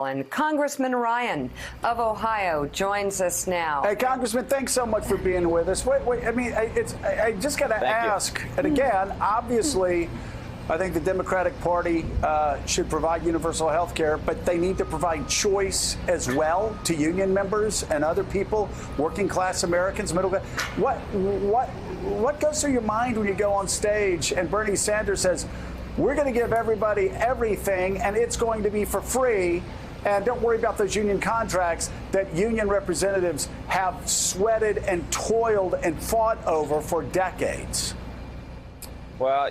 And Congressman Ryan of Ohio joins us now. Hey, Congressman, thanks so much for being with us. Wait, I mean, I just got to ask, and again, obviously, I think the Democratic Party should provide universal health care, but they need to provide choice as well to union members and other people, working class Americans, middle class. What goes through your mind when you go on stage and Bernie Sanders says, we're going to give everybody everything and it's going to be for free? And don't worry about those union contracts that union representatives have sweated and toiled and fought over for decades. Well,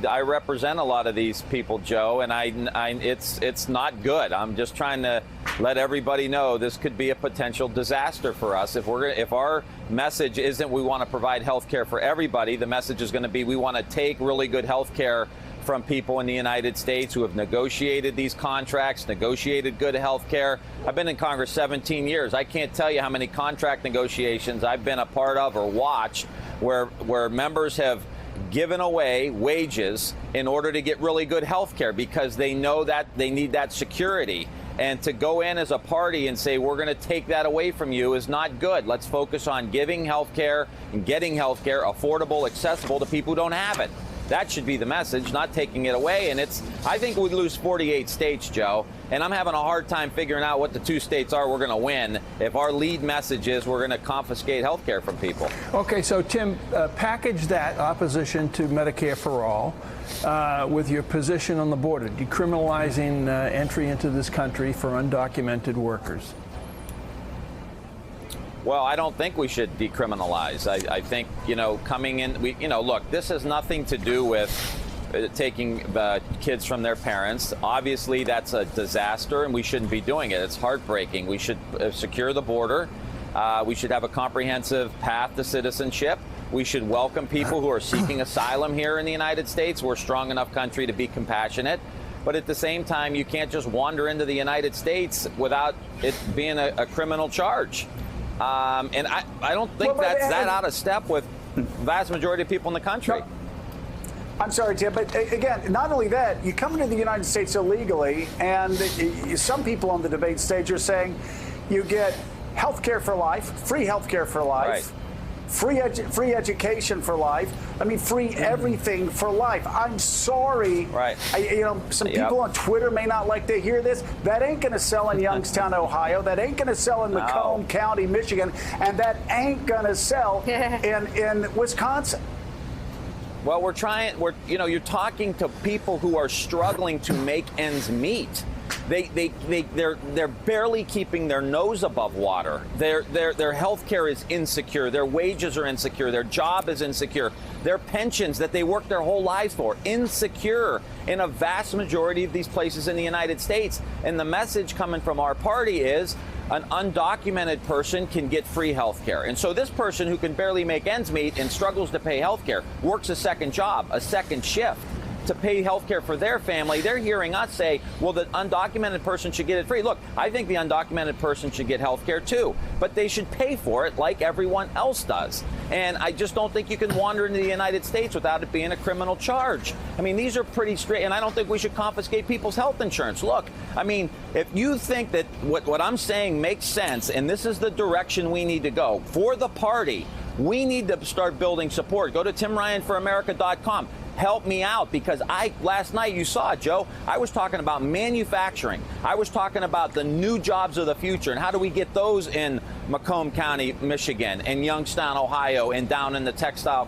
I represent a lot of these people, Joe, and it's not good. I'm just trying to let everybody know this could be a potential disaster for us. If our message isn't we want to provide health care for everybody, the message is going to be we want to take really good health care from people in the United States who have negotiated these contracts, negotiated good health care. I've been in Congress 17 years. I can't tell you how many contract negotiations I've been a part of or watched where members have given away wages in order to get really good health care because they know that they need that security. And to go in as a party and say, we're going to take that away from you is not good. Let's focus on giving health care and getting health care affordable, accessible to people who don't have it. That should be the message, not taking it away. And I think we'd lose 48 states, Joe. And I'm having a hard time figuring out what the 2 states are we're going to win if our lead message is we're going to confiscate health care from people. Okay, so Tim, package that opposition to Medicare for all with your position on the border, decriminalizing entry into this country for undocumented workers. Well, I don't think we should decriminalize. I think, coming in, look, this has nothing to do with taking the kids from their parents. Obviously, that's a disaster, and we shouldn't be doing it. It's heartbreaking. We should secure the border. We should have a comprehensive path to citizenship. We should welcome people who are seeking asylum here in the United States. We're a strong enough country to be compassionate. But at the same time, you can't just wander into the United States without it being a criminal charge. And I don't think that's that out of step with the vast majority of people in the country. No, I'm sorry, Tim, but again, not only that, you come into the United States illegally, and some people on the debate stage are saying you get health care for life, free health care for life. Right. Free education for life. I mean, free everything for life. I'm sorry. Right. Some people on Twitter may not like to hear this. That ain't going to sell in Youngstown, Ohio. That ain't going to sell in Macomb County, Michigan. And that ain't going to sell in Wisconsin. Well, you're talking to people who are struggling to make ends meet. They're barely keeping their nose above water. Their health care is insecure. Their wages are insecure. Their job is insecure. Their pensions that they worked their whole lives for, insecure in a vast majority of these places in the United States. And the message coming from our party is an undocumented person can get free health care. And so this person who can barely make ends meet and struggles to pay health care works a second job, a second shift to pay health care for their family. They're hearing us say, well, the undocumented person should get it free. Look, I think the undocumented person should get health care too, but they should pay for it like everyone else does. And I just don't think you can wander into the United States without it being a criminal charge. I mean, these are pretty straight, and I don't think we should confiscate people's health insurance. Look, I mean, if you think that what I'm saying makes sense, and this is the direction we need to go for the party, we need to start building support. Go to TimRyanForAmerica.com. Help me out, because last night, you saw it, Joe, I was talking about manufacturing. I was talking about the new jobs of the future and how do we get those in Macomb County, Michigan, and Youngstown, Ohio, and down in the textile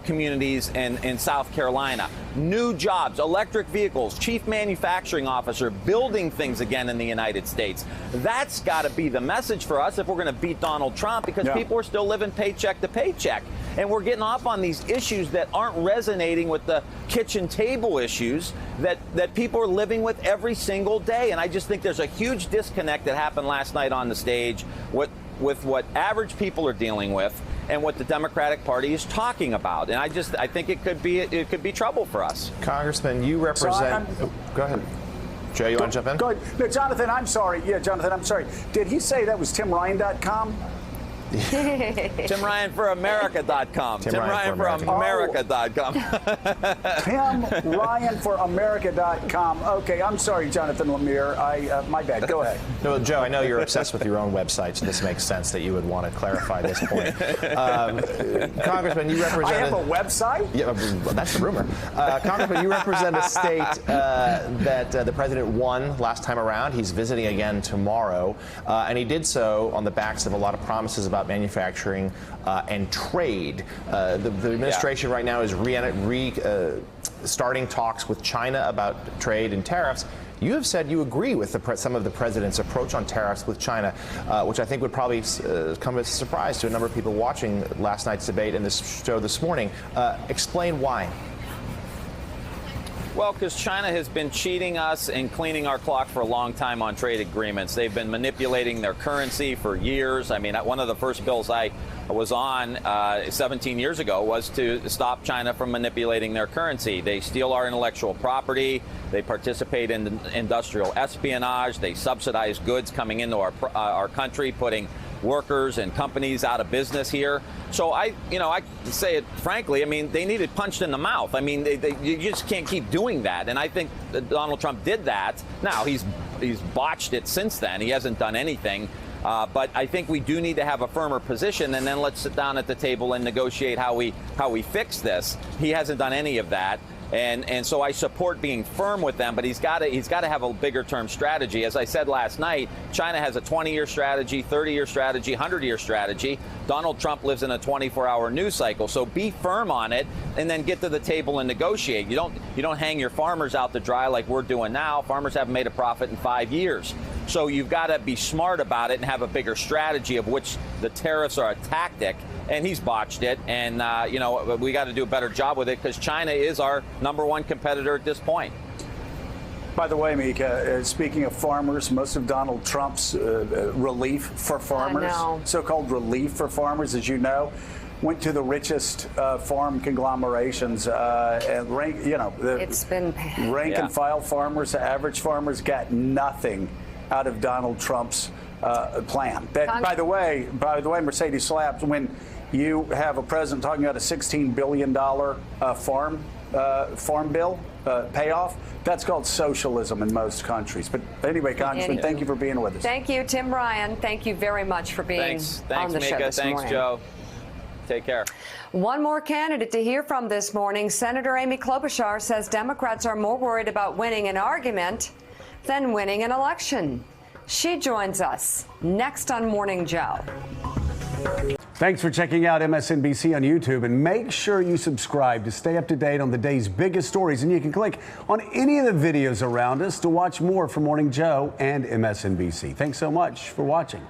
communities in South Carolina. New jobs, electric vehicles, chief manufacturing officer, building things again in the United States. That's got to be the message for us if we're going to beat Donald Trump, because people are still living paycheck to paycheck. And we're getting off on these issues that aren't resonating with the kitchen table issues that people are living with every single day. And I just think there's a huge disconnect that happened last night on the stage with what average people are dealing with and what the Democratic Party is talking about. And I think it could be trouble for us. Congressman, you represent. Go ahead. Joe, you want to jump in? Go ahead. No, Jonathan, I'm sorry. Yeah, Jonathan, I'm sorry. Did he say that was TimRyan.com? Tim Ryan for America.com. Tim Ryan for America.com. Tim Ryan for America.com. Okay, I'm sorry, Jonathan Lemire. My bad. Go ahead. No, Joe, I know you're obsessed with your own website, so this makes sense that you would want to clarify this point. Congressman, you represent... I have a website? Yeah, well, that's the rumor. Congressman, you represent a state that the president won last time around. He's visiting again tomorrow, and he did so on the backs of a lot of promises about manufacturing and trade. The administration right now is starting talks with China about trade and tariffs. You have said you agree with some of the president's approach on tariffs with China, which I think would probably come as a surprise to a number of people watching last night's debate and this show this morning. Explain why. Well, because China has been cheating us and cleaning our clock for a long time on trade agreements. They've been manipulating their currency for years. I mean, one of the first bills I was on 17 years ago was to stop China from manipulating their currency. They steal our intellectual property. They participate in industrial espionage. They subsidize goods coming into our country, putting workers and companies out of business here. So I say it frankly, I mean, they need it punched in the mouth. I mean, you just can't keep doing that. And I think that Donald Trump did that. Now, he's botched it since then. He hasn't done anything. But I think we do need to have a firmer position, and then let's sit down at the table and negotiate how we fix this. He hasn't done any of that. And so I support being firm with them, but he's got to have a bigger term strategy. As I said last night, China has a 20-year strategy, 30-year strategy, 100-year strategy. Donald Trump lives in a 24-hour news cycle. So be firm on it, and then get to the table and negotiate. You don't hang your farmers out to dry like we're doing now. Farmers haven't made a profit in 5 years. So you've got to be smart about it and have a bigger strategy of which the tariffs are a tactic. And he's botched it, and we got to do a better job with it because China is our #1 competitor at this point. By the way, Mika, speaking of farmers, most of Donald Trump's relief for farmers, so-called relief for farmers, as you know, went to the richest farm conglomerations, and it's been rank and file farmers, average farmers got nothing out of Donald Trump's plan. That, by the way, Mercedes Slabs, when you have a president talking about a $16 billion farm bill payoff, that's called socialism in most countries. But anyway, Congressman, thank you for being with us. Thank you, Tim Ryan. Thank you very much for being on the show this morning. Thanks, Joe. Take care. One more candidate to hear from this morning. Senator Amy Klobuchar says Democrats are more worried about winning an argument than winning an election. She joins us next on Morning Joe. Thanks for checking out MSNBC on YouTube, and make sure you subscribe to stay up to date on the day's biggest stories. And you can click on any of the videos around us to watch more from Morning Joe and MSNBC. Thanks so much for watching.